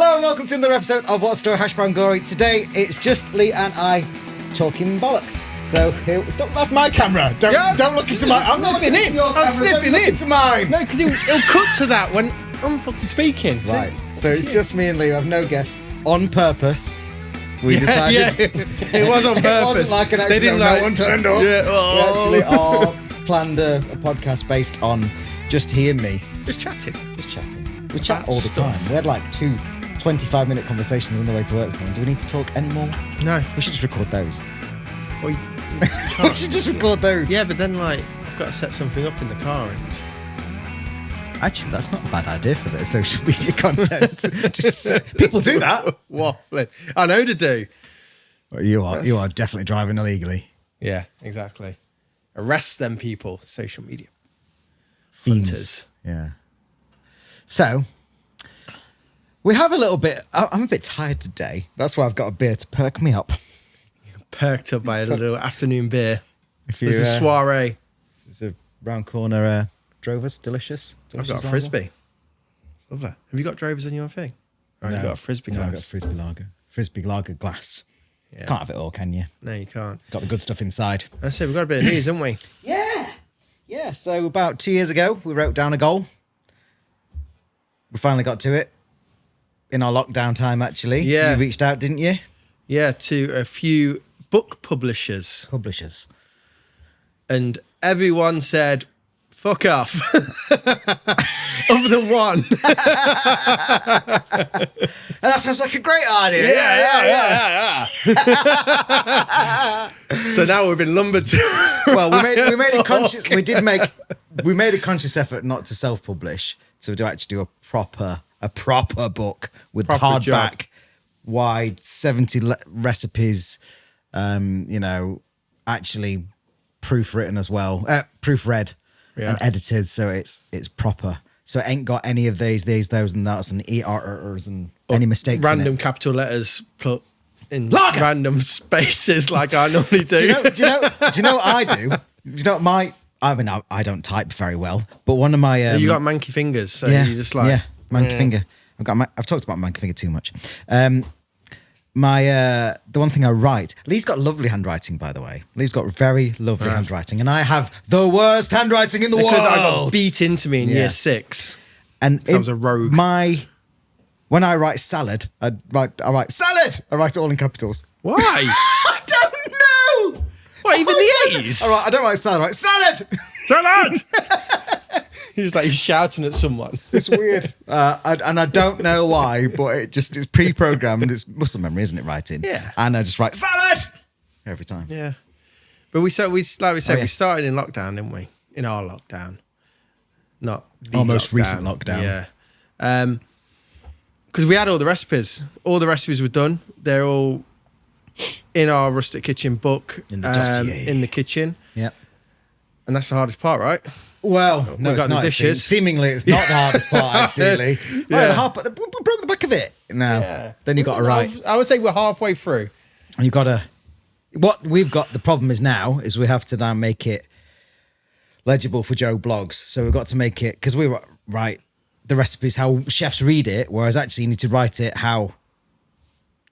Hello and welcome to another episode of What's Story Hash Brown Glory. Today it's just Lee and I talking bollocks. So here, stop. That's my camera. Don't look into mine. I'm not snipping in. I'm snipping into mine. No, because he'll cut to that when I'm fucking speaking. Right. So it's just me and Lee. I have no guest on purpose. We decided it was on purpose. It wasn't like an accident. No one turned up. Yeah. We actually all planned a podcast based on just he and me. Just chatting. We chat all the time. We had like 2 25-minute conversations on the way to work this morning. Do we need to talk anymore? No. We should just record those. Well, We should just record those. yeah, but then like I've got to set something up in the car and Actually, that's not a bad idea for the social media content. People do that. waffling. I know to do. Well, you are definitely driving illegally. Yeah, exactly. Arrest them people. Social media. Fiends. Hunters. Yeah. So, we have a little bit... I'm a bit tired today. That's why I've got a beer to perk me up. Perked up by a little afternoon beer. If you, There's a soiree. It's a round corner Drovers, delicious. I've got a lager. frisbee. Lovely. Have you got Drovers on your thing? Or have you got a frisbee glass? I've got a frisbee lager. Frisbee lager glass. Yeah. Can't have it all, can you? No, you can't. Got the good stuff inside. I say we've got a bit of news, haven't we? Yeah, so about 2 years ago, we wrote down a goal. We finally got to it. In our lockdown time, actually. Yeah. You reached out, didn't you? Yeah, to a few book publishers. Publishers. And everyone said, fuck off. Other than one. And that sounds like a great idea. Yeah. So now we've been lumbered to... Well, we made a conscious... We made a conscious effort not to self-publish. So to actually do a proper book with Proper hardback, job. wide, 70 recipes, actually proofwritten as well, proofread and edited, so it's proper. So it ain't got any of these, those, and that's, and errors and any mistakes. Random in it. capital letters put in Lager! random spaces like I normally do. Do you know what I do? Do you know what I don't type very well, but one of my you got manky fingers, so you just like manky finger. I've talked about manky finger too much. The one thing I write, Lee's got lovely handwriting, by the way. Lee's got very lovely handwriting, and I have the worst handwriting in the world. I got beat into me in year 6. And I was a rogue. When I write salad, I write salad. I write it all in capitals. Why? I don't know. What, even the A's? All right, I don't write salad. I write salad. Salad! He's shouting at someone. It's weird. And I don't know why, but it's pre-programmed. It's muscle memory, isn't it, writing? Yeah. And I just write salad every time. Yeah. But we started in lockdown, didn't we? In our lockdown. Not the Our most lockdown. recent lockdown. Yeah. Because we had all the recipes. All the recipes were done. They're all in our Rustic Kitchen book. In the dossier. In the kitchen. Yep. And that's the hardest part, right? Well, no, we got it's the not. dishes. Seemingly, it's not the hardest part, actually. Yeah. We broke the back of it. No. Yeah. Then you got to write. I would say we're halfway through. And you got to... What we've got, the problem is now, is we have to now make it legible for Joe Blogs. So we've got to make it... Because we write the recipes how chefs read it, whereas actually you need to write it how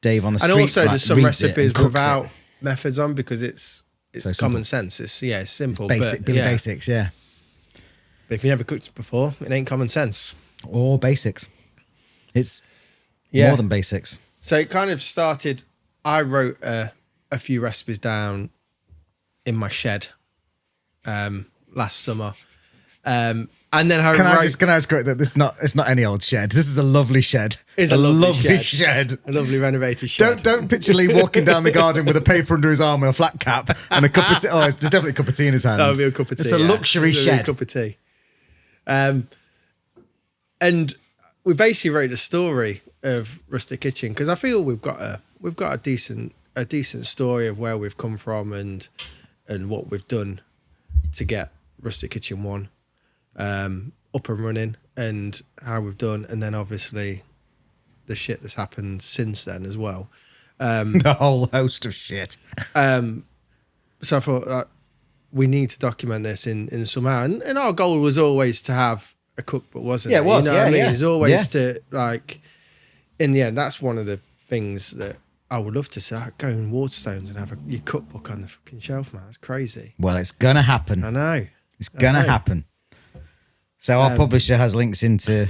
Dave on the street And also there's some reads it recipes and cooks without it. methods on because it's So common simple. sense. It's simple. Basic, but, yeah. basics, yeah. But if you never cooked it before, it ain't common sense. Or basics. It's Yeah. more than basics. So it kind of started. I wrote a few recipes down in my shed last summer, and then I Can I wrote. just correct that it's not any old shed. This is a lovely shed. It's a lovely shed. A lovely renovated shed. Don't picture Lee walking down the garden with a paper under his arm and a flat cap and a cup of tea. Oh, there's definitely a cup of tea in his hand. That would be a cup of tea. It's a luxury It would be shed. a cup of tea. And we basically wrote a story of Rustic Kitchen because I feel we've got a decent story of where we've come from and what we've done to get Rustic Kitchen 1 up and running and how we've done, and then obviously the shit that's happened since then as well. The whole host of shit. So I thought we need to document this in somehow, and our goal was always to have a cookbook, wasn't it? Yeah, it was. You know what I mean? Yeah. It's always to like in the end, that's one of the things that I would love to say. Go in Waterstones and have your cookbook on the fucking shelf, man. That's crazy. Well, it's gonna happen. I know. It's gonna happen. So our publisher has links into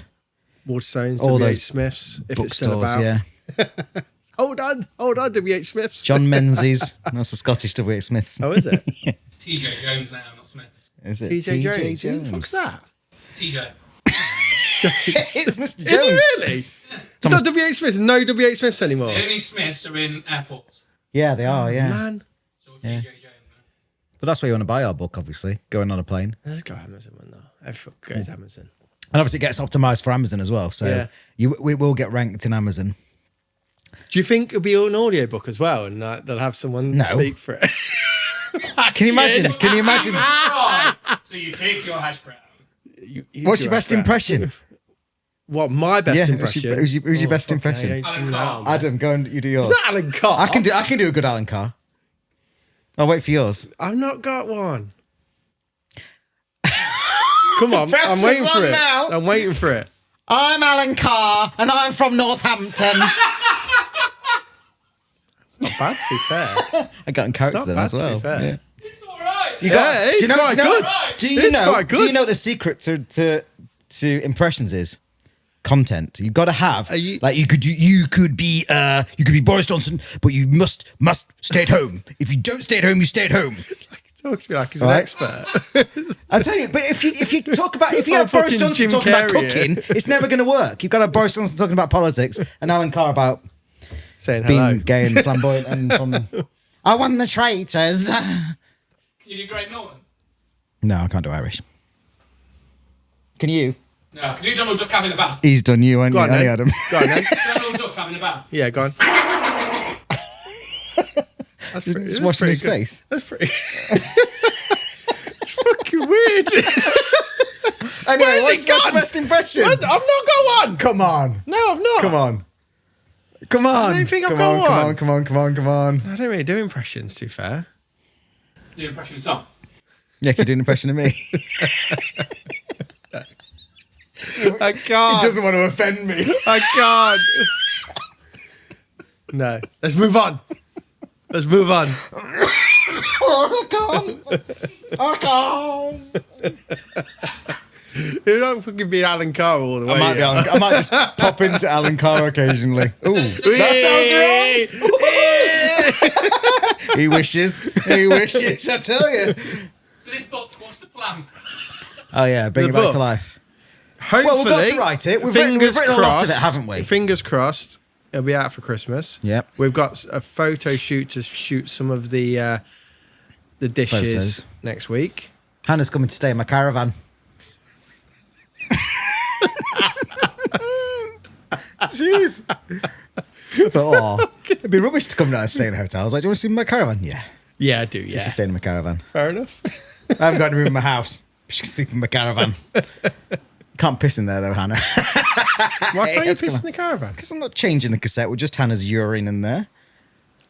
Waterstones, all WH those Smiths, if it's still bookstores. about. Yeah, Hold on, WH Smiths. John Menzies. That's the Scottish W.H. Smiths. Oh, is it? TJ Jones now, not Smiths. Is it TJ Jones. Who the fuck's that? TJ. It's Mr. Is Jones. it really? It's not WH Smiths. No WH Smiths anymore. The only Smiths are in airports. Yeah, they are. Yeah, Man, So TJ Jones now. but that's where you want to buy our book, obviously. Going on a plane, let's go Amazon one though. Everyone goes Amazon. and obviously it gets optimized for Amazon as well. So Yeah. we will get ranked in Amazon. Do you think it'll be an audiobook as well, and they'll have someone No. speak for it? Can you imagine? Can you imagine? Right. So you take your hash brown. What's your best impression? What, my best Yeah, impression? who's your best fucking impression? hate Alan you Carr. now. Adam, go and you do yours. Is that Alan Carr? I can do a good Alan Carr. I'll wait for yours. I've not got one. Come on, Press I'm waiting this for on it. now. I'm waiting for it. I'm Alan Carr, and I'm from Northampton. Not bad, to be fair. I got in character Not then bad, as to be well. fair. Yeah. It's all right. You Yeah, it's do you know, quite do you know, good. Do you It's know? quite Do you good. know the secret to impressions is content? You've got to have you- like you could be Boris Johnson, but you must stay at home. If you don't stay at home, you stay at home. Talks to me like he's an Right. expert. I tell you, but if you talk about if you Oh, have Boris fucking Johnson Jim talking about Carrey. cooking, it's never going to work. You've got to have Boris Johnson talking about politics and Alan Carr about Saying being hello. gay and flamboyant and from. I won the traitors. Can you do Great Norton? No, I can't do Irish. Can you? No. Can you do Donald Duck having a bath? He's done you, Go on, then. Adam. Go on, then. Donald Duck having a bath. Yeah, go on. That's Just that's watching his good. face. That's pretty. It's fucking weird. Anyway, Where's what's it your gone? best impression? I've not got one. Come on. No, I've not. Come on. Come on. don't think I've come got on, one. Come on, come on, come on, come on. I don't really do impressions, to be fair. Do an impression of Tom. Yeah, can you do an impression of me? I can't. He doesn't want to offend me. I can't. No. Let's move on. Let's move on. I can't. I can't. You're not fucking being Alan Carr all the way. I might be yeah. Alan, I might just pop into Alan Carr occasionally. Ooh, that sounds wrong. He wishes. He wishes. I tell you. So this book, what's the plan? Oh yeah, bring The it back book. to life. Hopefully, Well, we've got to write it. We've written a lot of it, haven't we? Fingers crossed, it'll be out for Christmas. Yep. We've got a photo shoot to shoot some of the dishes Photos. next week. Hannah's coming to stay in my caravan. Jeez. I thought, oh, it'd be rubbish to come down and stay in a hotel. I was like, do you want to see my caravan? Yeah. Yeah, I do. So Yeah, she's staying in my caravan. fair enough. I haven't got any room in my house. She can sleep in my caravan. Can't piss in there though, Hannah. Why can't you It's piss gonna- in the caravan? Because I'm not changing the cassette with just Hannah's urine in there.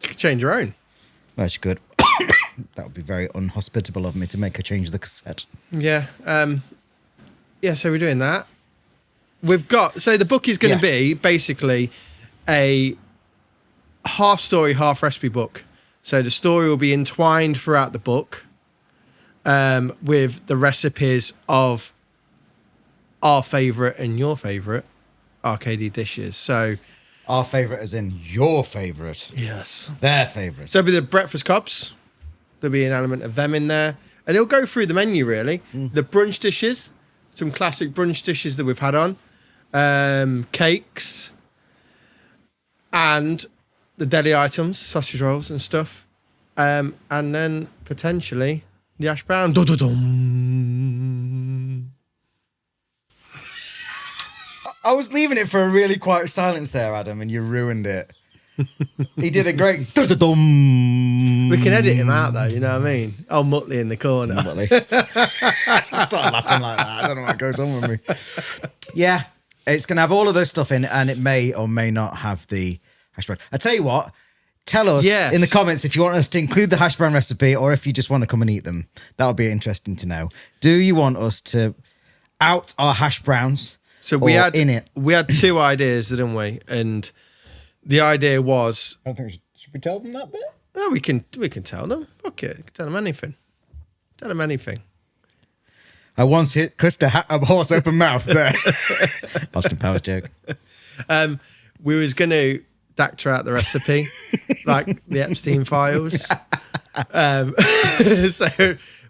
You could change your own. Well, she could. That would be very unhospitable of me to make her change the cassette. Yeah. Yeah, so we're doing that. We've got, so the book is going to be basically a half story, half recipe book. So the story will be entwined throughout the book with the recipes of our favourite and your favourite RKD dishes. So, Our favourite as in your favourite. yes. Their favourite. So there'll be the breakfast cups. There'll be an element of them in there. And it'll go through the menu, really. The brunch dishes, some classic brunch dishes that we've had on. Cakes. And the deli items, sausage rolls and stuff. And then, potentially, the hash brown. Dum-dum-dum. I was leaving it for a really quiet silence there, Adam, and you ruined it. He did a great dum. We can edit him out, though, you know what I mean? Oh, Muttley in the corner. I started laughing like that. I don't know what goes on with me. Yeah, it's going to have all of those stuff in it, and it may or may not have the hash brown. I tell you what, tell us Yes. in the comments if you want us to include the hash brown recipe or if you just want to come and eat them. That would be interesting to know. Do you want us to out our hash browns? So or in it. we had two ideas, didn't we? And the idea was, I don't think should we tell them that bit? oh, we can tell them. Fuck it, tell them anything. Tell them anything. I once kissed a horse open mouth there. Austin Powers joke. We was going to doctor out the recipe, like the Epstein files.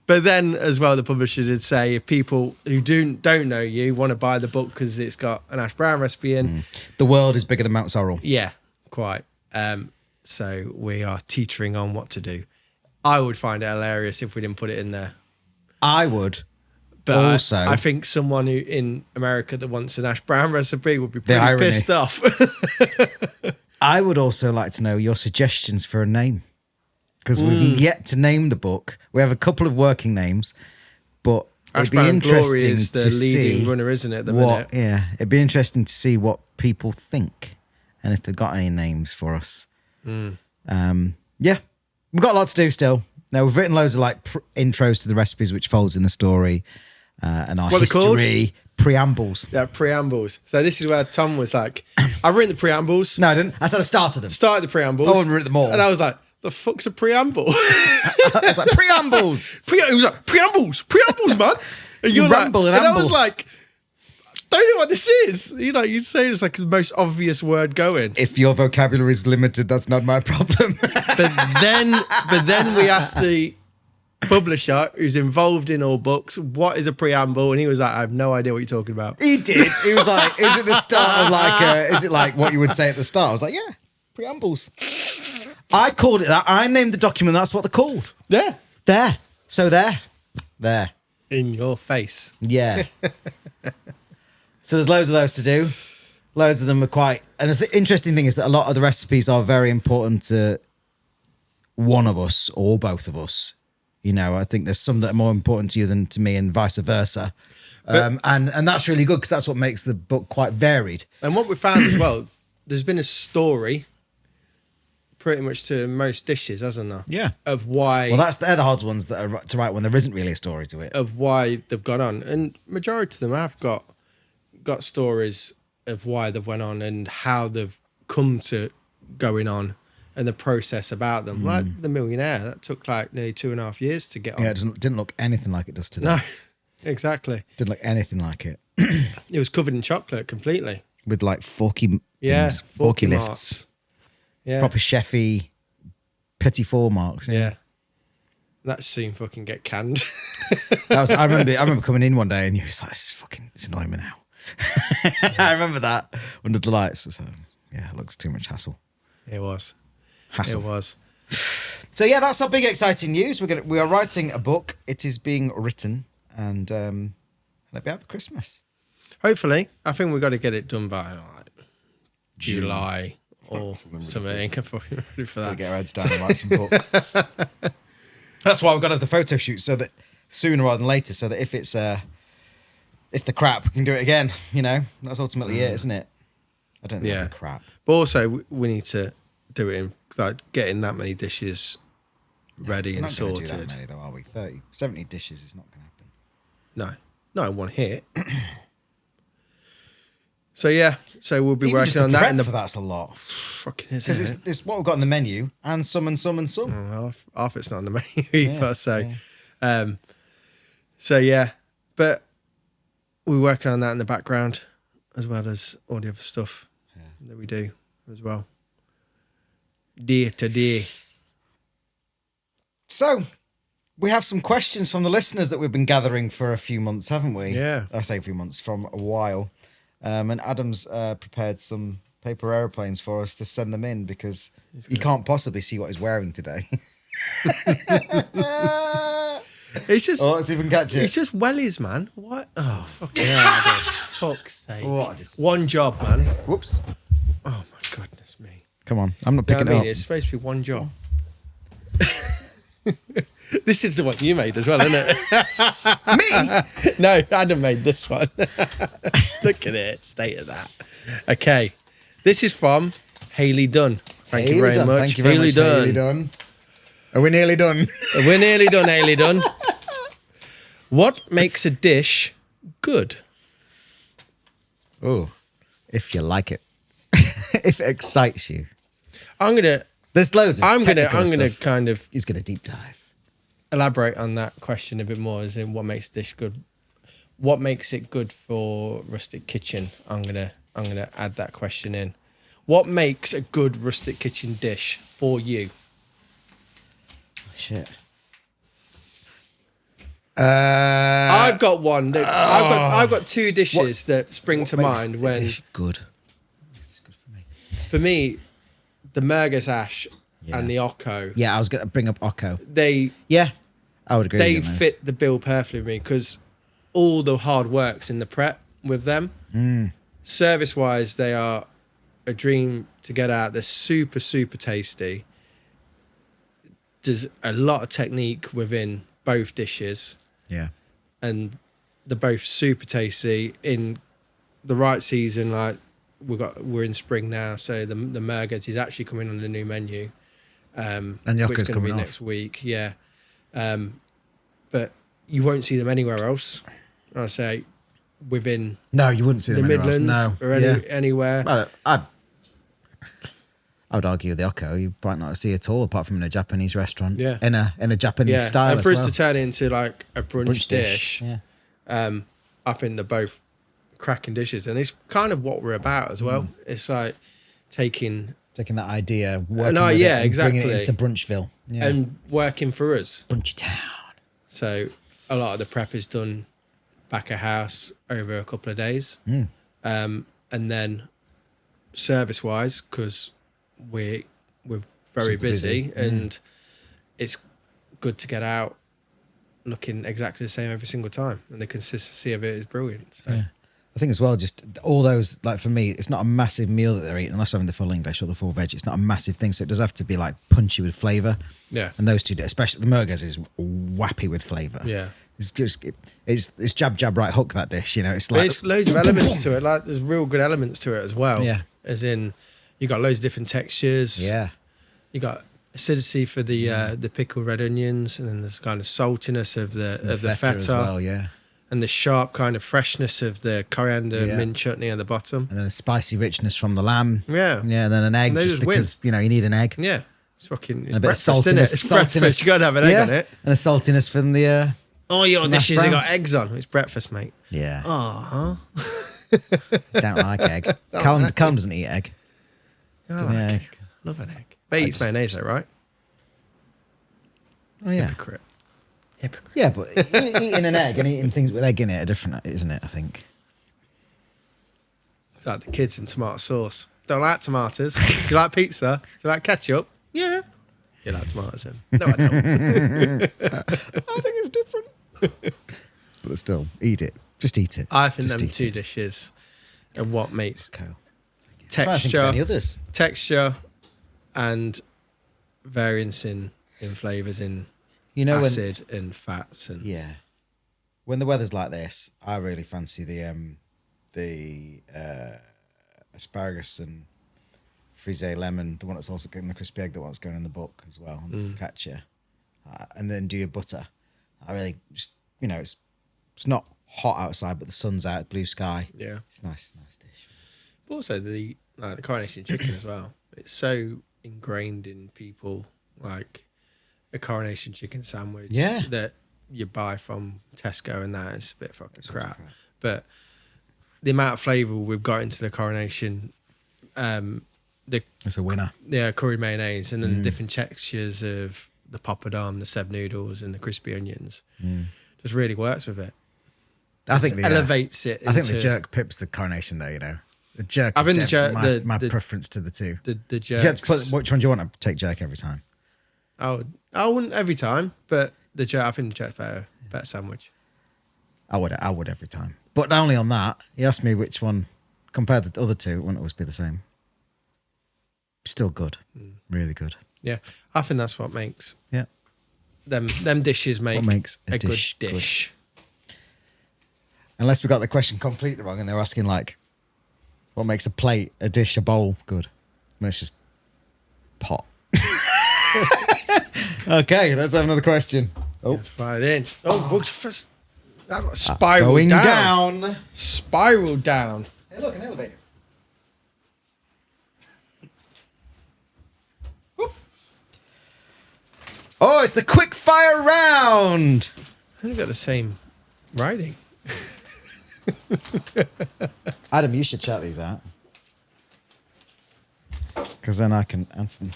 But then as well, the publisher did say if people who don't know you want to buy the book because it's got an ash brown recipe in. The world is bigger than Mount Sorrel. Yeah, quite. So we are teetering on what to do. I would find it hilarious if we didn't put it in there. I would. But also, I think someone who in America that wants an ash brown recipe would be pretty irony. pissed off. I would also like to know your suggestions for a name. Because we've yet to name the book. We have a couple of working names, but it'd be Ashbound Glory interesting is the to leading see runner, isn't it? At the what. minute. Yeah, it'd be interesting to see what people think and if they've got any names for us. Yeah, we've got a lot to do still. Now we've written loads of like intros to the recipes, which folds in the story, and our What are they called? history preambles. Yeah, preambles. So this is where Tom was like, "I've written the preambles." No, I didn't. I said I've started them. Started the preambles. I wouldn't read them all. And I was like, "The fuck's a preamble?" I was like preambles. He was like, preambles, man. And You you're ramble like, and I was amble. like, don't know what this is. You'd say it's like the most obvious word going. If your vocabulary is limited, that's not my problem. But then we asked the publisher who's involved in all books, what is a preamble? And he was like, I have no idea what you're talking about. He did. He was like, is it the start of like, is it like what you would say at the start? I was like, yeah, preambles. I called it that. I named the document. That's what they're called. Yeah. There. So there. There. In your face. Yeah. So there's loads of those to do. Loads of them are quite... And the interesting thing is that a lot of the recipes are very important to one of us or both of us. You know, I think there's some that are more important to you than to me and vice versa. And that's really good because that's what makes the book quite varied. And what we found as well, there's been a story pretty much to most dishes, hasn't there? Yeah. Of why... Well, they're the hard ones that are to write when there isn't really a story to it. Of why they've gone on. And majority of them have got stories of why they've went on and how they've come to going on and the process about them. Like The Millionaire, that took like nearly 2.5 years to get on. Yeah, it didn't look anything like it does today. No, exactly. Didn't look anything like it. It was covered in chocolate completely. With like forky things, forky lifts. marks. Yeah. Proper chefy petit four marks. Yeah. That soon fucking get canned. I remember coming in one day and you was like, it's annoying me now. I remember that under the lights. So yeah, it looks too much hassle. It was. Hassle. It was. So yeah, that's our big exciting news. We are writing a book. It is being written and it'll be out for Christmas. Hopefully. I think we've got to get it done by like July or something. Ain't fucking ready for that. Get our heads down and write some book. That's why we've got to have the photo shoot so that sooner rather than later, so that if it's if the crap, we can do it again. You know, that's ultimately it, isn't it? I don't think it'll be crap. But also, we need to do it in like getting that many dishes ready We're and not gonna do sorted. that many, though, are we? 70 dishes is not going to happen. No, not in one hit. So yeah, so we'll be Even just working the on that. prep In the for that's a lot fucking is because it? it's what we've got on the menu and some and some and some. Well, half it's not on the menu either. So yeah, but we're working on that in the background as well as all the other stuff that we do as well. Day to day. So we have some questions from the listeners that we've been gathering for a few months, haven't we? Yeah. I say a few months, from a while. And Adam's prepared some paper aeroplanes for us to send them in because you can't possibly see what he's wearing today. It's just Let's see if we can catch it. it's just wellies, man. What? Oh fucking hell! Fuck's sake! One job, man. Whoops. Oh my goodness me! Come on. I'm not You know picking what I it mean? up. It's supposed to be one job. This is the one you made as well, isn't it? Me? No, Adam made this one. Look at it. State of that. Okay. This is from Hayley Dunn. Thank you very much. Thank you very much, Hayley Dunn. Are we nearly done? We're nearly done, Hayley Dunn. What makes a dish good? Oh, if you like it, if it excites you. There's loads of I'm technical gonna stuff. kind of He's gonna deep dive. elaborate on that question a bit more, as in what makes a dish good. What makes it good for Rustic Kitchen? I'm gonna add that question in. What makes a good Rustic Kitchen dish for you? Shit. I've got one. I've got two dishes that spring to mind when. Dish good. It's good for me. For me, the mergus ash and the occo. Yeah, I was gonna bring up Occo. They I would agree. they with you on those. fit the bill perfectly with me because all the hard work's in the prep with them. Service wise, they are a dream to get out. They're super, super tasty. There's a lot of technique within both dishes, Yeah. and they're both super tasty in the right season. Like we're in spring now, so the merguez is actually coming on the new menu. And the which Occo's is going to be coming off. next week. Yeah. But you won't see them anywhere else. I say within No, you wouldn't see the them anywhere else. Midlands No. or Yeah. anywhere. Well, I would argue the Occo you might not see at all, apart from in a Japanese restaurant. Yeah. In a Japanese Yeah. style. And for as us well. to turn it into like a brunch dish, Yeah. I think they're both cracking dishes. And it's kind of what we're about as well. It's like taking Taking that idea, working No, with yeah, it and bringing exactly. it into Brunchville. Yeah. and working for us. Brunchy Town. So a lot of the prep is done back of house over a couple of days. And then service wise, because we're very Super busy. and it's good to get out looking exactly the same every single time, and the consistency of it is brilliant. So. Yeah. I think as well, just all those, like for me, it's not a massive meal that they're eating, unless having the full English or the full veg. It's not a massive thing. So it does have to be like punchy with flavour. Yeah. And those two, especially the merguez, is wappy with flavour. Yeah. It's just, it's jab, jab, right hook, that dish. You know, it's But like. there's loads of elements to it. Like there's real good elements to it as well. Yeah. As in, you got loads of different textures. Yeah. You got acidity for the pickled red onions, and then there's kind of saltiness of the feta, as well, yeah. and the sharp kind of freshness of the coriander Yeah. mint chutney at the bottom. And then the spicy richness from the lamb. Yeah. Yeah, and then an egg, And they just just win. because, you know, you need an egg. Yeah. It's fucking it's And a bit of breakfast, isn't it? saltiness. It's breakfast. You gotta have an egg on it. And a saltiness from the. Oh, your mashed dishes have got browns. eggs on. It's breakfast, mate. Yeah. Oh, Don't like egg. Callum doesn't eat egg. I like Yeah. egg. Love an egg. But he eats mayonnaise though, right? Oh, yeah. Hypocrite. Hypocrite. Yeah, but eating an egg and eating things with egg in it are different, isn't it? I think. It's like the kids in tomato sauce. Don't like tomatoes. Do you like pizza? Do you like ketchup? Yeah. You like tomatoes then? No, I don't. I think it's different. But still, eat it. Just eat it. I think Just them eat two it. dishes are what makes Cool. I'm trying to think of any others. texture and variance in flavours in You know, acid and fats and yeah. When the weather's like this, I really fancy the asparagus and frisee lemon, the one that's also in the crispy egg, the one that's going in the book as well, and the focaccia. And then do your butter. I really just, you know, it's not hot outside, but the sun's out, blue sky. yeah. It's nice dish. But also the coronation chicken as well. It's so ingrained in people, like a coronation chicken sandwich Yeah. that you buy from Tesco, and that is a bit fucking crap. But the amount of flavour we've got into the coronation, It's a winner. curry mayonnaise, and then the different textures of the poppadom, the seb noodles, and the crispy onions, just really works with it. I think Elevates it. I think the into jerk pips the coronation though, you know. The jerk I is think the jerk- definitely my the- preference to the two. the If you had to jerks. put, which one do you want to take jerk every time? I wouldn't every time, but the jerk. I think the jerk's better sandwich. I would every time. But not only on that, he asked me which one compared to the other two, it wouldn't always be the same. Still good. Really good. Yeah, I think that's what makes Yeah. them dishes make What makes a a dish good dish. Unless we got the question completely wrong and they're asking like, what makes a plate, a dish, a bowl good? And it's just pot. Okay, let's have another question. Oh, Fly it in. Oh, first, that got spiraled going down. down. Spiraled down. Yeah, Hey, look, an elevator. Whoop. Oh, it's the quick fire round. They've got the same writing. Adam, you should shout these out. Because then I can answer them.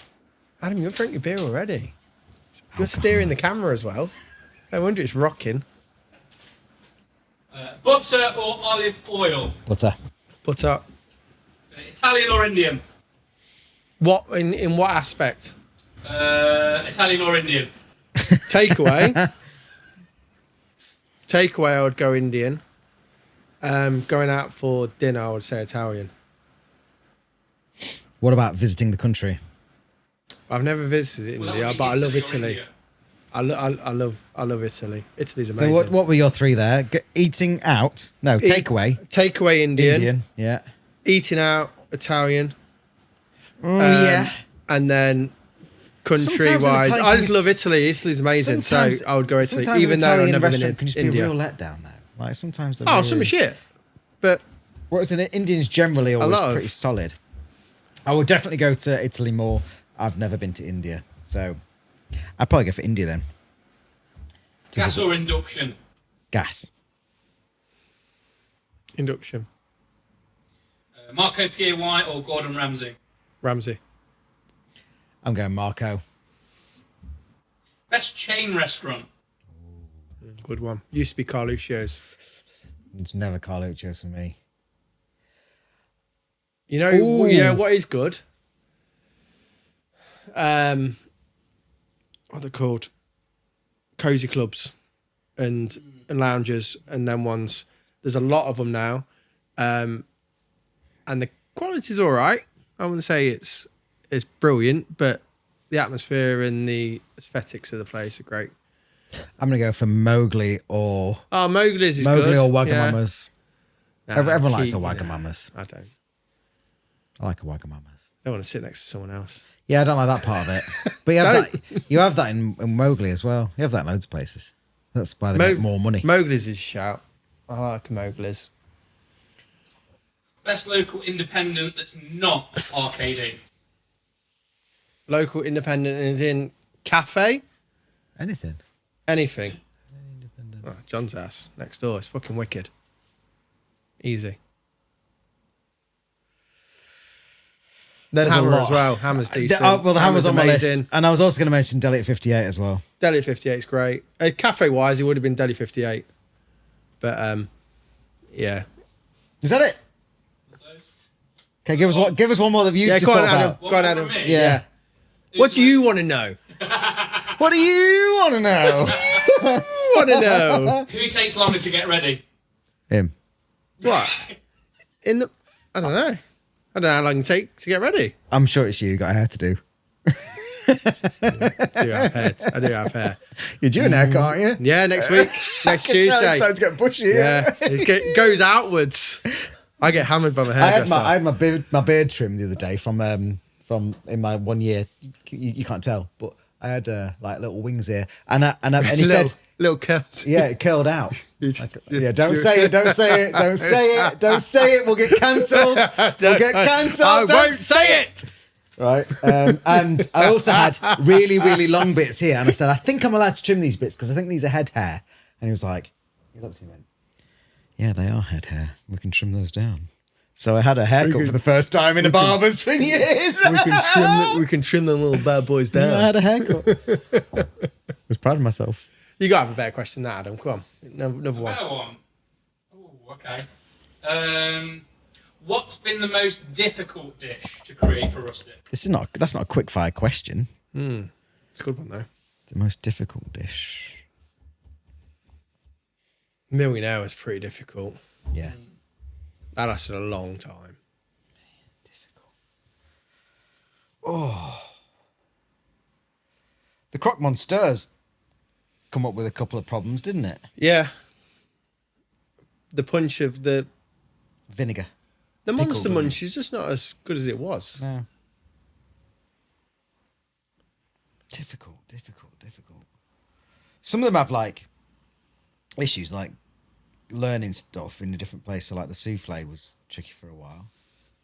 Adam, you've drank your beer already. You're steering the camera as well. I wonder it's rocking. Butter or olive oil? Butter. Butter. Italian or Indian? What in what aspect? Italian or Indian? Takeaway. Takeaway, I would go Indian. Going out for dinner, I would say Italian. What about visiting the country? I've never visited Well, that India, would be but I love or Italy. India. I love Italy. Italy's So amazing. what were your three there? Eating out? No, takeaway. Takeaway Indian. Indian. Yeah. Eating out Italian. Yeah. And then country Sometimes an wise, Italian I can just be love Italy. Italy's amazing, Sometimes- so I would go Italy, sometimes even an though I've Italian never been restaurant in can just India. be a real letdown, though. Like sometimes they're Oh, really... some shit. But Whereas in Indians generally always lot of- pretty solid. I would definitely go to Italy more. I've never been to India, so I'd probably go for India then. Gas or induction? Gas. induction, Marco P.A.Y. or Gordon Ramsay? Ramsey. I'm going Marco. Best chain restaurant? Good one. Used to be Carluccio's. It's never Carluccio's for me. You know Ooh. what is good? What they're called? Cozy clubs and lounges and them ones. There's a lot of them now. And the quality's all right. I wouldn't say it's brilliant, but the atmosphere and the aesthetics of the place are great. I'm going to go for Mowgli or... Oh, Mowgli's is Mowgli good. or Yeah. Wagamama's. Nah, Everyone likes a keep- Wagamama's. I don't. I like a Wagamama's. I don't want to sit next to someone else. Yeah, I don't like that part of it. But you have that in Mowgli as well. You have that in loads of places. That's why they make more money. Mowgli's is a shout. I like Mowgli's. Best local independent that's not RKD? Local independent and in cafe, Anything. anything. Oh, John's ass next door. It's fucking wicked. Easy. Then There's a Hammer lot. as well. Hammer's decent. The Hammer's on my amazing. list. And I was also going to mention Deli at 58 as well. Deli 58 is great. Cafe wise, it would have been Deli 58. But yeah. Is that it? Okay, give us one more that you Yeah, just go on, thought Adam. about. Go on, Adam. One more from me? Yeah. What do you want to know? What do you want to know? Want to know? Who takes longer to get ready? Him. What? I don't know. I don't know how long it take to get ready. I'm sure it's you. Got a hair to do. I do have hair. You're due an haircut, aren't you? Yeah, next week. Next I can tell it's Tuesday. starting to get bushy. Yeah, it goes outwards. I get hammered by my I had hairdresser. my beard trimmed the other day from in my 1 year. You can't tell, but I had like little wings here, and he said, little curls. yeah, it curled out. Yeah, don't say it, don't say it, don't say it, don't say it. We'll get cancelled. We'll get cancelled. I Don't won't say it. Right. And I also had really, really long bits here. And I said, I think I'm allowed to trim these bits because I think these are head hair. And he was like, he looked at me and went, yeah, they are head hair. We can trim those down. So I had a haircut for the first time in a barber's for years. We can trim them little bad boys down. I had a haircut. I was proud of myself. You got to have a better question than that, Adam. Come on. Another one. Better one. Oh, okay. What's been the most difficult dish to create for Rustic? That's not a quick fire question. It's a good one, though. The most difficult dish. Millionaire was pretty difficult. Yeah. That lasted a long time. The Croque Monsters come up with a couple of problems, didn't it? Yeah. The punch of the Vinegar. Monster Pickled, Munch is just not as good as it was. No. Difficult. Some of them have like issues, like learning stuff in a different place. So like the souffle was tricky for a while.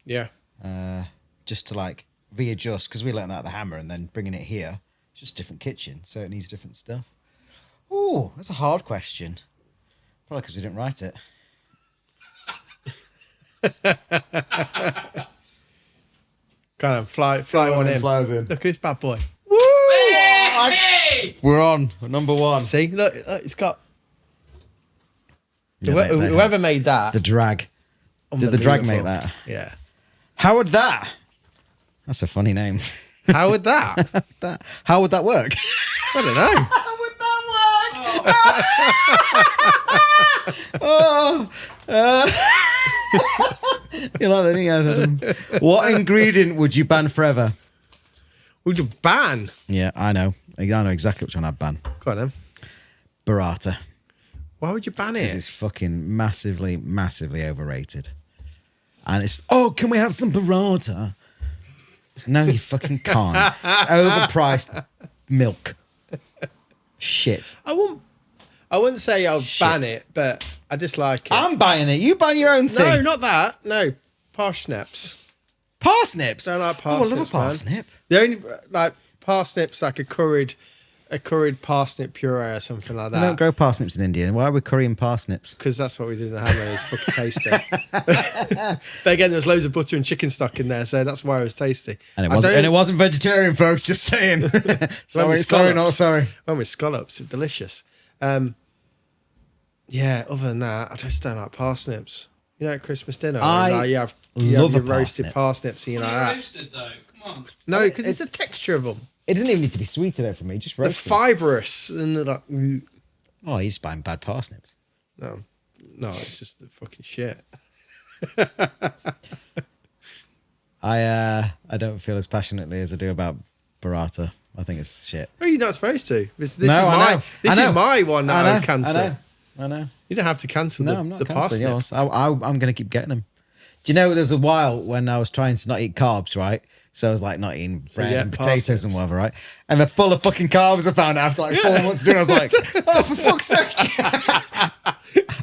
Yeah. Just to like readjust, because we learned that at the Hammer, and then bringing it here, it's just different kitchen, so it needs different stuff. Oh, that's a hard question. Probably because we didn't write it. Kind of fly one in. Flies in. Look at this bad boy. Hey! We're on. We're number one. See, look, it's got. Yeah, they Whoever made that. the drag. Did the drag make unbelievable. that? Yeah. How would that? That's a funny name. How would that? How would that work? I don't know. How would that work? Oh, you like that, didn't you? What ingredient would you ban forever? Would you ban? Yeah, I know. I know exactly which one I'd ban. Go on then. Burrata. Why would you ban Because it? it's fucking massively, massively overrated. And it's, oh, can we have some burrata? No, you fucking can't. It's overpriced milk. Shit. I wouldn't say I'll Shit. ban it, but I dislike it. I'm buying it. You buy your own thing. No, not that. No, parsnips. Parsnips. Don't like Oh, I love a parsnips, man. parsnip. The only like parsnips, like a curried parsnip puree or something like They don't that. grow parsnips in India. Why are we currying parsnips? Because that's what we did in the Hammer. It's fucking tasty. But again, there's loads of butter and chicken stock in there, so that's why it was tasty. And it wasn't vegetarian, folks. Just saying. sorry, not sorry. When with scallops, it's delicious. Yeah. Other than that, I just don't like parsnips. You know, at Christmas dinner, I like, you have love your a roasted parsnip. parsnips, and you're like that. Roasted though. Come on. No, because it's the texture of them. It doesn't even need to be sweet enough for me. Just They're roast them. fibrous, and they're like, Oh, he's buying bad parsnips. no, it's just the fucking shit. I don't feel as passionately as I do about burrata. I think it's shit. Well, you're not supposed to. This I know. This I know. is my one that I would I cancel. know. I know. You don't have to cancel No, the, I'm not the cancelling parsnips. yours. I'm going to keep getting them. Do you know there's a while when I was trying to not eat carbs, right? So I was like not eating bread yeah, and potatoes parsnips. and whatever, right? And they're full of fucking carbs. I found out after like 4 months doing it. I was like, oh, for fuck's sake.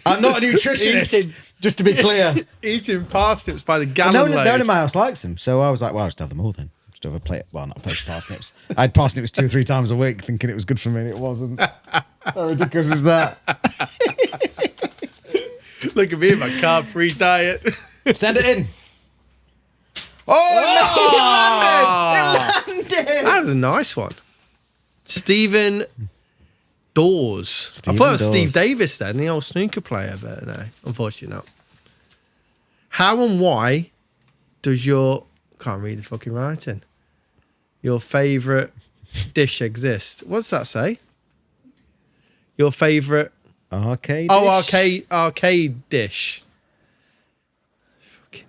I'm not a nutritionist, Eating- just to be clear. Eating parsnips by the No gallon one load. in my house likes them. So I was like, well, I'll just have them all then. Just have a plate. Well, not a plate of parsnips. I had parsnips 2 or 3 times a week thinking it was good for me and it wasn't. How ridiculous is that? Look at me in my carb-free diet. Send it in. Oh, no, it landed! That was a nice one. Stephen Dawes. Stephen I thought it was Dawes. Steve Davis then, the old snooker player, but no, unfortunately not. How and why does your... Can't read the fucking writing. Your favourite dish exist? What's that say? Your favourite... Arcade. Oh, arcade dish. Fucking...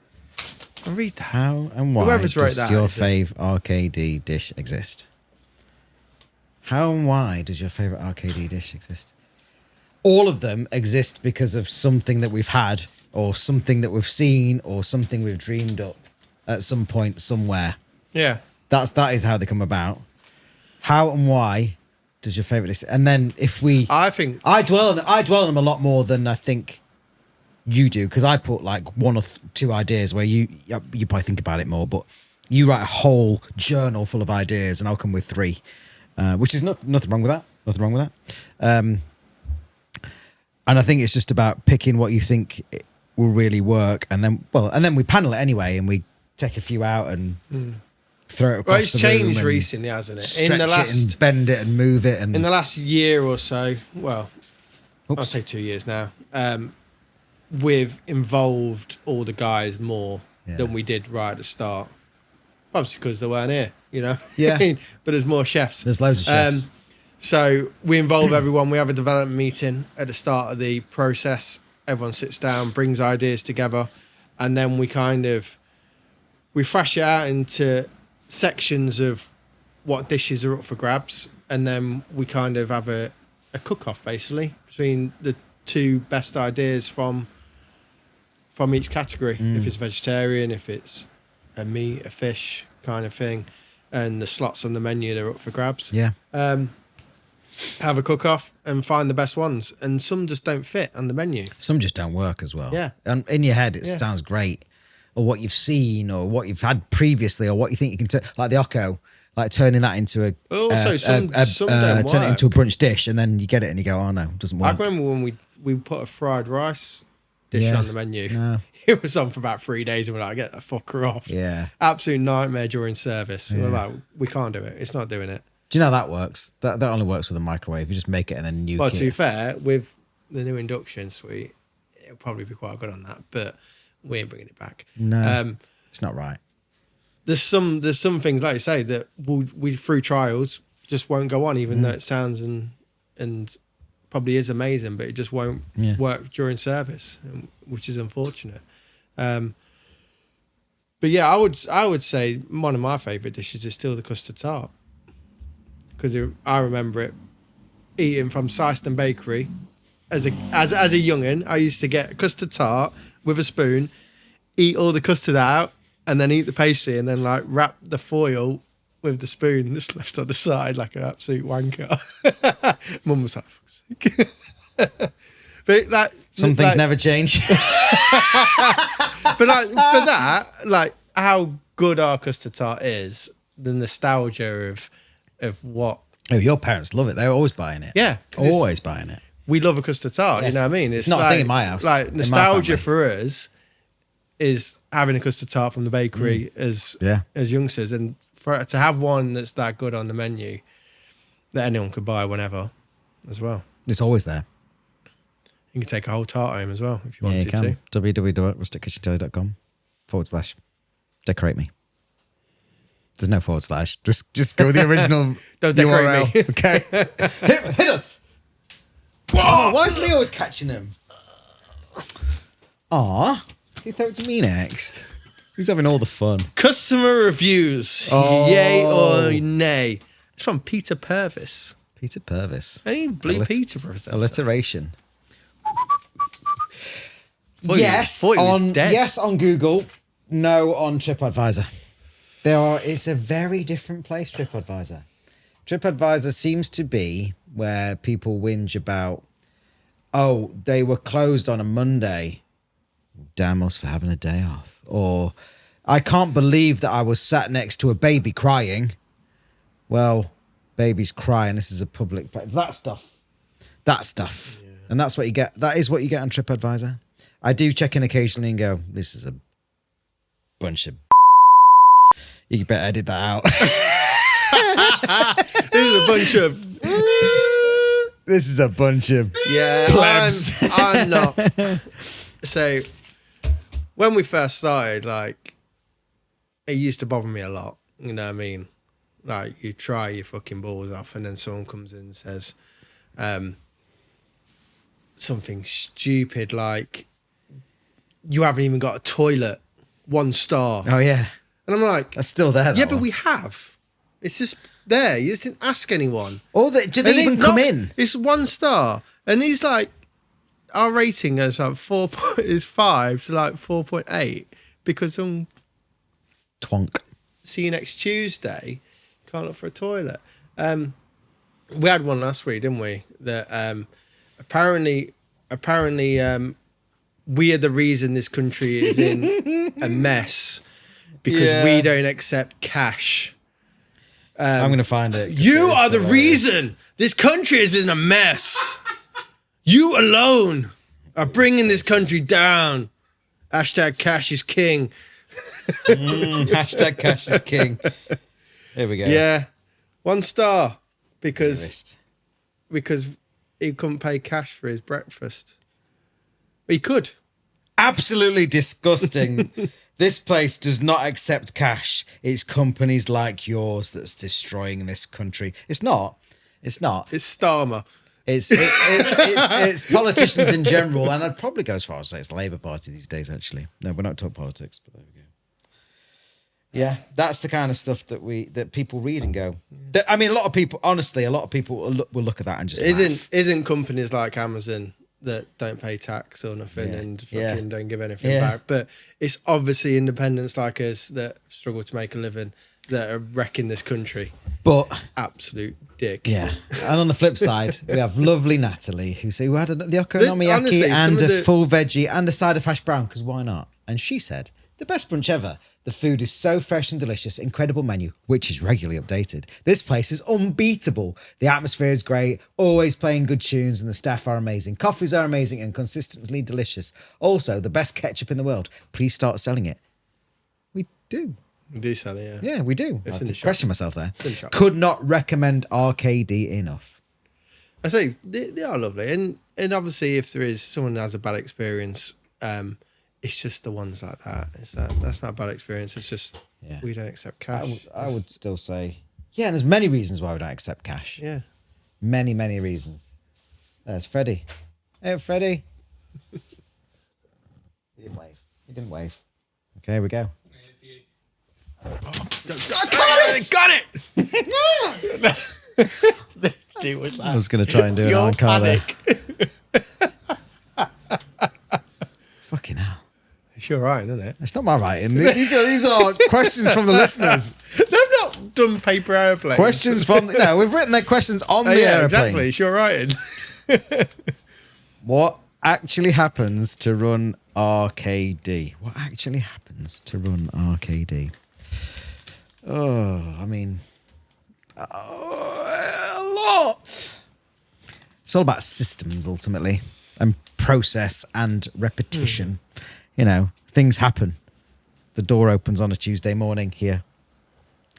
I'll read that. How and why Whoever's wrote does that, your is it? fave RKD dish exist? How and why does your favourite RKD dish exist? All of them exist because of something that we've had or something that we've seen or something we've dreamed up at some point somewhere. Yeah. That is how they come about. How and why does your favourite dish? And then if we... I think... I dwell on them a lot more than I think you do, because I put like 1 or 2 ideas where you probably think about it more, but you write a whole journal full of ideas and I'll come with 3, which is nothing wrong with that. Nothing wrong with that. And I think it's just about picking what you think will really work, and then we panel it anyway, and we take a few out and throw it across Well, it's the room changed and recently, hasn't it? stretch In the it last... and bend it and move it, and In the last year or so, well, Oops. I'll say 2 years now, we've involved all the guys more Yeah. than we did right at the start. Obviously because they weren't here, you know? Yeah. But there's more chefs. there's loads of chefs. So we involve everyone. We have a development meeting at the start of the process. Everyone sits down, brings ideas together, and then we thrash it out into sections of what dishes are up for grabs, and then we kind of have a cook-off basically between the 2 best ideas from each category. If it's vegetarian, if it's a meat, a fish kind of thing, and the slots on the menu, they're up for grabs. Yeah. have a cook-off and find the best ones. And some just don't fit on the menu. Some just don't work as well. Yeah. And in your head, it sounds great. Or what you've seen or what you've had previously or what you think you can turn, like the Occo, like turning that into a, Also, some don't turn it work. into a brunch dish and then you get it and you go, oh no, it doesn't I work. remember when we put a fried rice dish Yeah. on the menu. No. It was on for about 3 days and we're like, get that fucker off. Yeah. Absolute nightmare during service. We're like, we can't do it. It's not doing it. Do you know how that works? That only works with a microwave. You just make it and then nuke Well, it. to be fair, with the new induction suite, it'll probably be quite good on that, but we ain't bringing it back. No, it's not right. There's some things, like you say, that we through trials just won't go on, even though it sounds and probably is amazing, but it just won't work during service, which is unfortunate. But yeah, I would say one of my favourite dishes is still the custard tart, because I remember it eating from Syston Bakery as a young'un. I used to get a custard tart with a spoon, eat all the custard out, and then eat the pastry, and then like wrap the foil with the spoon just left on the side like an absolute wanker. Mum was like, fuck's sake. But like, Some things never change. But like for that, like how good our custard tart is, the nostalgia of what. Oh, your parents love it. They're always buying it. Yeah, 'cause always buying it. we love a custard tart. Yes. You know what I mean? It's not a thing in my house, Like in my nostalgia family. for us is having a custard tart from the bakery as youngsters, and for it to have one that's that good on the menu that anyone could buy whenever as well. It's always there. You can take a whole tart home as well if you Yeah, you wanted can. to. www.rustickitchendeli.com/decorate me. There's no /. Just go with the original Don't decorate URL. me. Okay. hit us. Whoa, why is Leo always catching him? Aw. He thought it to me next. He's having all the fun. Customer reviews. Oh. Yay or nay? It's from Peter Purvis. Peter Purvis. Hey, Blue Allit- Peter Purvis. Alliteration. Thought Yes he was dead. on Google, no on TripAdvisor. It's a very different place, TripAdvisor. TripAdvisor seems to be where people whinge about, oh, they were closed on a Monday. Damn us for having a day off. Or, I can't believe that I was sat next to a baby crying. Well, baby's crying. This is a public place. That stuff. Yeah. And that's what you get. That is what you get on TripAdvisor. I do check in occasionally and go, this is a bunch of... You better edit that out. This is a bunch of... This is a bunch of... Yeah, Plebs. I'm not. So, when we first started, like, it used to bother me a lot. You know what I mean? Like, you try your fucking balls off, and then someone comes in and says something stupid like, you haven't even got a toilet, 1 star. Oh, yeah. And I'm like, That's still there, yeah, but we have. It's just there. You just didn't ask anyone. Or did they And even it come knocks- in? It's 1 star, and he's like, our rating is like 5 to like 4.8 because Twonk. see you next Tuesday. Can't look for a toilet. We had one last week, didn't we? That apparently, we are the reason this country is in a mess because we don't accept cash. I'm going to find it. You are the reason this country is in a mess. You alone are bringing this country down. Hashtag cash is king. Hashtag cash is king. Here we go. Yeah. 1 star because List. he couldn't pay cash for his breakfast. He could. Absolutely disgusting. This place does not accept cash. It's companies like yours that's destroying this country. It's not. It's Starmer. It's politicians in general, and I'd probably go as far as say it's the Labour Party these days. Actually, no, we're not talking politics, but there we go. Yeah, that's the kind of stuff that people read and go. I mean, a lot of people will look at that and just laugh. Isn't companies like Amazon that don't pay tax or nothing and fucking don't give anything back? But it's obviously independents like us that struggle to make a living that are wrecking this country. But absolute dick. yeah, and on the flip side, we have lovely Natalie who had the okonomiyaki honestly, some and of a the- full veggie and a side of hash brown, because why not? And she said, the best brunch ever. The food is so fresh and delicious, incredible menu, which is regularly updated. This place is unbeatable. The atmosphere is great, always playing good tunes, and the staff are amazing. Coffees are amazing and consistently delicious. Also, the best ketchup in the world. Please start selling it. We do. We do sell it, Yeah, we do. It's I in had the to shop. question myself there. in the shop. Could not recommend RKD enough. I say they are lovely, and obviously if there is someone who has a bad experience, it's just the ones like that. That's not a bad experience. It's just we don't accept cash. I would still say, yeah, and there's many reasons why we don't accept cash. Yeah. Many, many reasons. There's Freddie. Hey, Freddie. He didn't wave. He didn't wave. Okay, here we go. Got it! Dude, what's that? I was going to try and do an Your encore there. panic. Fucking hell. It's your writing, isn't it? It's not my writing. These are questions from the listeners. They've not done paper airplanes. Questions from... No, we've written their questions on the yeah, aeroplanes. exactly. It's your writing. What actually happens to run RKD? What actually happens to run RKD? Oh, I mean, a lot. It's all about systems ultimately, and process and repetition. You know, things happen. The door opens on a Tuesday morning here.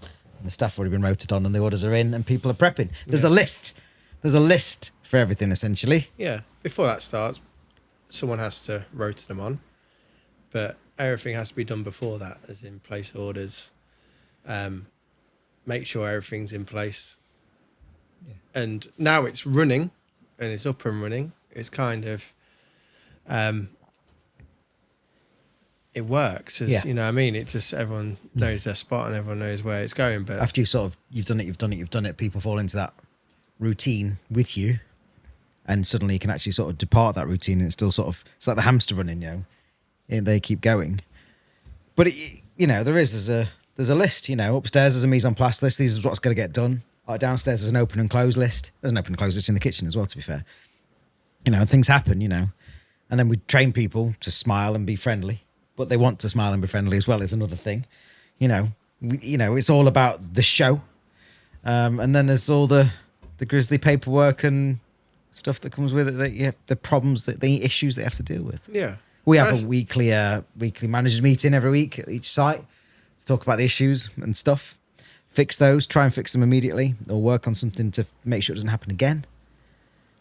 And the staff have already been rotated on and the orders are in and people are prepping. There's a list. There's a list for everything essentially. Yeah. Before that starts, someone has to rotate them on. But everything has to be done before that, as in place orders. Make sure everything's in place. Yeah. And now it's running and it's up and running. It's kind of... it works, as, you know what I mean? It just, everyone knows their spot and everyone knows where it's going. But After you've done it, people fall into that routine with you, and suddenly you can actually sort of depart that routine, and it's still sort of, it's like the hamster running, you know, and they keep going. But there's a list, you know. Upstairs there's a mise en place list. This is what's going to get done. Downstairs there's an open and close list. There's an open and close list in the kitchen as well, to be fair. You know, things happen, you know, and then we train people to smile and be friendly. But they want to smile and be friendly as well is another thing. You know, it's all about the show. And then there's all the grisly paperwork and stuff that comes with it, the problems, the issues they have to deal with. yeah. We have a weekly managers meeting every week at each site to talk about the issues and stuff. Fix those, try and fix them immediately, or work on something to make sure it doesn't happen again.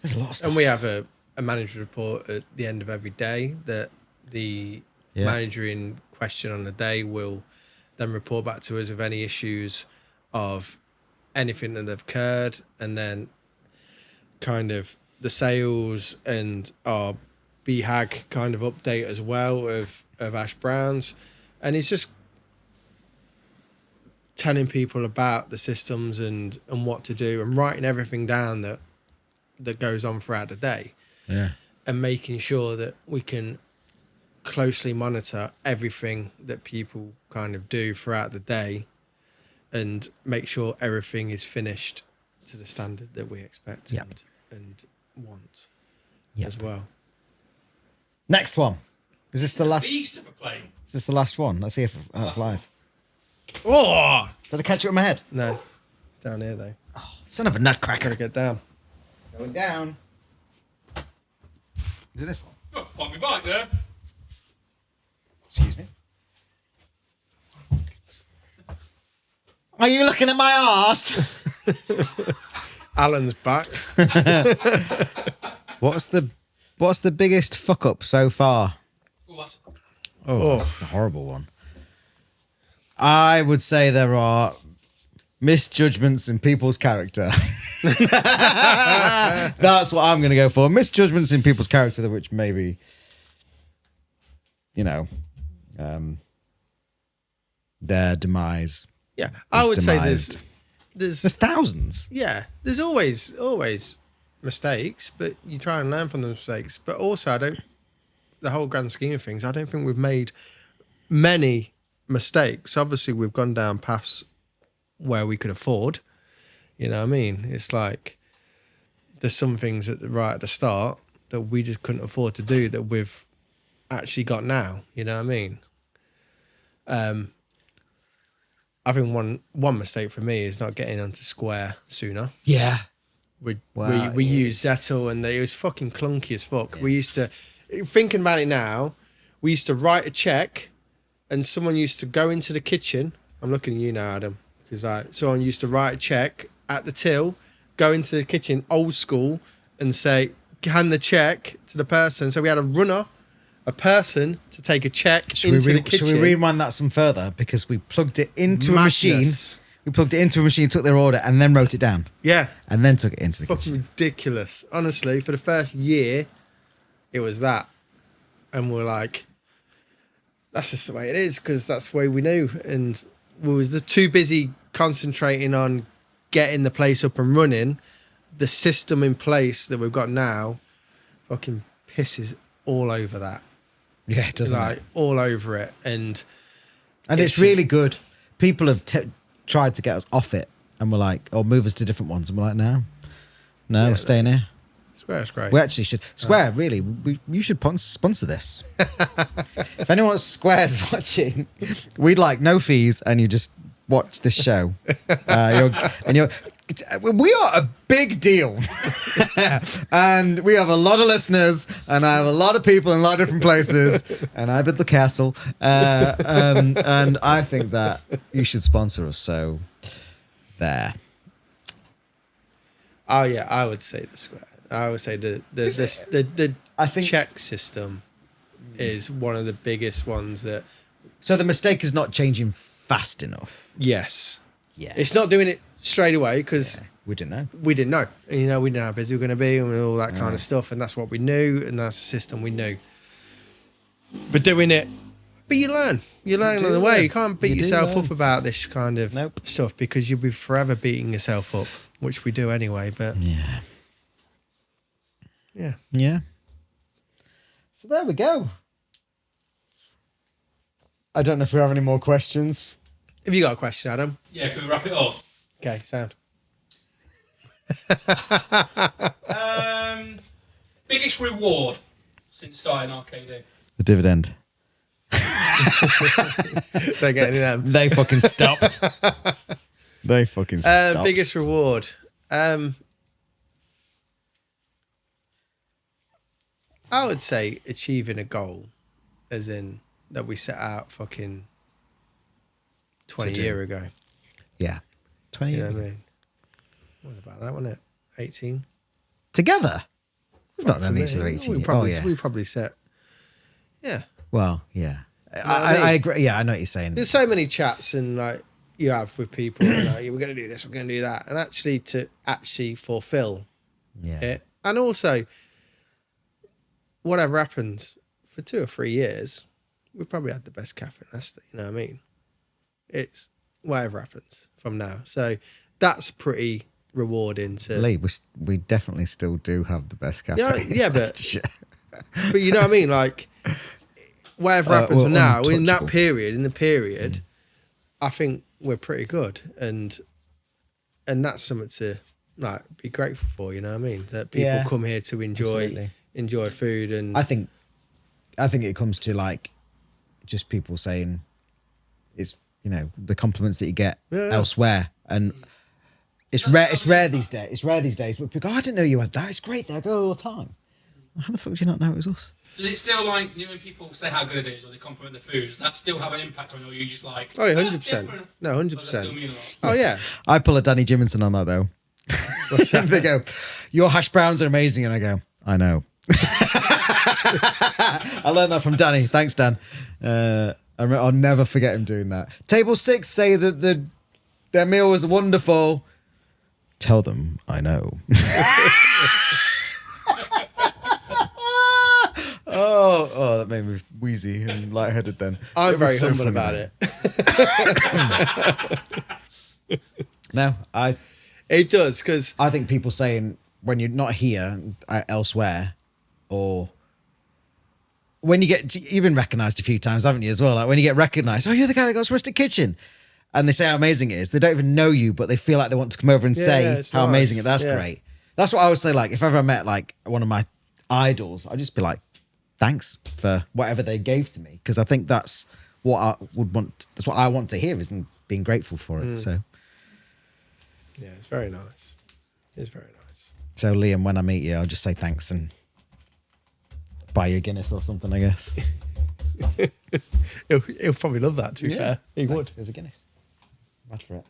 There's a lot of stuff. And we have a manager report at the end of every day that the manager in question on the day will then report back to us of any issues of anything that have occurred, and then kind of the sales and our BHAG kind of update as well of Ash Browns. And it's just telling people about the systems and what to do, and writing everything down that goes on throughout the day. Yeah. And making sure that we can closely monitor everything that people kind of do throughout the day, and make sure everything is finished to the standard that we expect and want as well. Next one. Is this the last? Beast of a plane. Is this the last one? Let's see if it flies. Oh Did I catch it with my head? no, it's down here though. Son of a nutcracker. Gotta get down. Going down. Is it this one? Oh, pop me back there. Excuse me. Are you looking at my arse? Alan's back. What's the biggest fuck up so far? That's a horrible one. I would say there are misjudgments in people's character. That's what I'm going to go for. Misjudgments in people's character, which maybe, their demise. Yeah, I would say demised. there's thousands. yeah, there's always mistakes, but you try and learn from the mistakes. But also, the whole grand scheme of things, I don't think we've made many mistakes. Obviously, we've gone down paths where we could afford, You know what I mean? It's like there's some things right at the start that we just couldn't afford to do that we've actually got now. You know what I mean? I think one mistake for me is not getting onto Square sooner. Yeah. We Wow, used Zettel and it was fucking clunky as fuck. We used to, thinking about it now, we used to write a check and someone used to go into the kitchen. I'm looking at you now, Adam, because someone used to write a check at the till, go into the kitchen, old school, and say, hand the check to the person. So we had a person to take a check into the kitchen. Should we rewind that some further? Because we plugged it into a machine. We plugged it into a machine, took their order, and then wrote it down. Yeah. And then took it into the Fucking kitchen. ridiculous. Honestly, for the first year, it was that. And we're like, that's just the way it is, because that's the way we knew. And we was too busy concentrating on getting the place up and running. The system in place that we've got now fucking pisses all over that. Yeah, it does. Like, all over it. And it's really good. People have tried to get us off it, and we're like, or move us to different ones, and we're like, no, we're staying here. Square's great. We actually should. Square, really, you should sponsor this. If anyone at Square's watching, we'd like no fees, and you just watch this show. We are a big deal, and we have a lot of listeners, and I have a lot of people in a lot of different places, and I built the castle, and I think that you should sponsor us. So, there. Oh yeah, I would say the Square. I would say the I think check system is one of the biggest ones that. So the mistake is not changing fast enough. Yes. Yeah. It's not doing it straight away because we didn't know. We didn't know. You know, we didn't know how busy we were going to be and all that kind of stuff, and that's what we knew, and that's the system we knew. But doing it, but you learn. You learn on the way. You can't beat yourself up about this kind of stuff because you'll be forever beating yourself up, which we do anyway. But yeah. So there we go. I don't know if we have any more questions. Have you got a question, Adam? Yeah, can we wrap it up? Okay, sound. Biggest reward since starting RKD? The dividend. Don't get any of them. They fucking stopped. They fucking stopped. Biggest reward. I would say achieving a goal, as in that we set out fucking 20 years ago. Yeah. 20 You years. know what I mean? What was about that, wasn't it? 18? Together? We've not done each other 18 years. We probably set. Yeah. Well, yeah. what I mean? I agree. Yeah, I know what you're saying. There's so many chats and like you have with people, like, we're going to do this, we're going to do that. And actually to fulfill it. And also, whatever happens for 2 or 3 years, we probably had the best cafe in Leicester, you know what I mean? It's whatever happens from now. So that's pretty rewarding to... Lee, we definitely still do have the best cafe. Yeah, but you know what I mean? Like, whatever happens from now, in that period, I think we're pretty good. And that's something to like be grateful for, you know what I mean? That people come here to enjoy food. And I think it comes to like just people saying it's, you know, the compliments that you get elsewhere, and it's rare these days. It's rare these days, but people go, oh, I didn't know you had that. It's great there. I go all the time. How the fuck do you not know it was us? Does it still, like, you know, when people say how good it is or they compliment the food, does that still have an impact on you, or are you just like... Oh, 100%. No, 100%. Oh, yeah. I pull a Danny Jiminson on that, though. What's that? They go, your hash browns are amazing. And I go, I know. I learned that from Danny. Thanks, Dan. I'll never forget him doing that. Table 6 say that their meal was wonderful. Tell them I know. Oh, that made me wheezy and lightheaded then. I'm very humble about it. No, It does, because... I think people saying when you're not here, elsewhere, or when you get... You've been recognised a few times, haven't you, as well? Like when you get recognised, oh, you're the guy that goes Rustic Kitchen. and they say how amazing it is. They don't even know you, but they feel like they want to come over and say it's how nice. amazing it is. That's Yeah. great. That's what I would say. Like, if ever I met like one of my idols, I'd just be like, thanks for whatever they gave to me. Because I think that's what I would want. That's what I want to hear, is being grateful for it. So it's very nice. It's very nice. So Liam, when I meet you, I'll just say thanks and buy you a Guinness or something, I guess. He'll probably love that, to be fair. He would. There's a Guinness. Mad for it.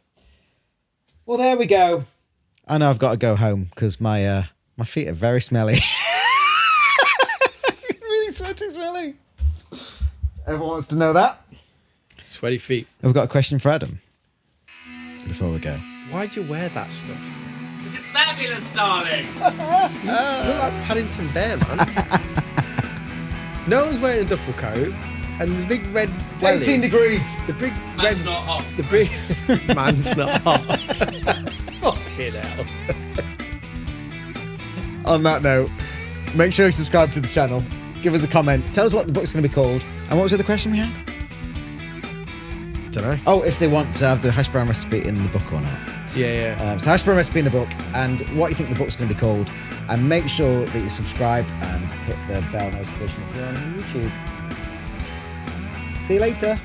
Well, there we go. I know I've got to go home because my feet are very smelly. Really smelly. Everyone wants to know that. Sweaty feet. Have we got a question for Adam before we go? Why'd you wear that stuff? It's fabulous, darling. You look like Paddington Bear, man. No one's wearing a duffel coat, and the big red wellies. 18 degrees. The big Man's red. not hot. The big man's not hot. Fucking hell. On that note, make sure you subscribe to the channel. Give us a comment. Tell us what the book's going to be called. And what was the other question we had? Don't know. Oh, if they want to have the hash brown recipe in the book or not. Yeah. So hash brown recipe in the book, and what you think the book's going to be called, and make sure that you subscribe and hit the bell notification if you're on YouTube. See you later.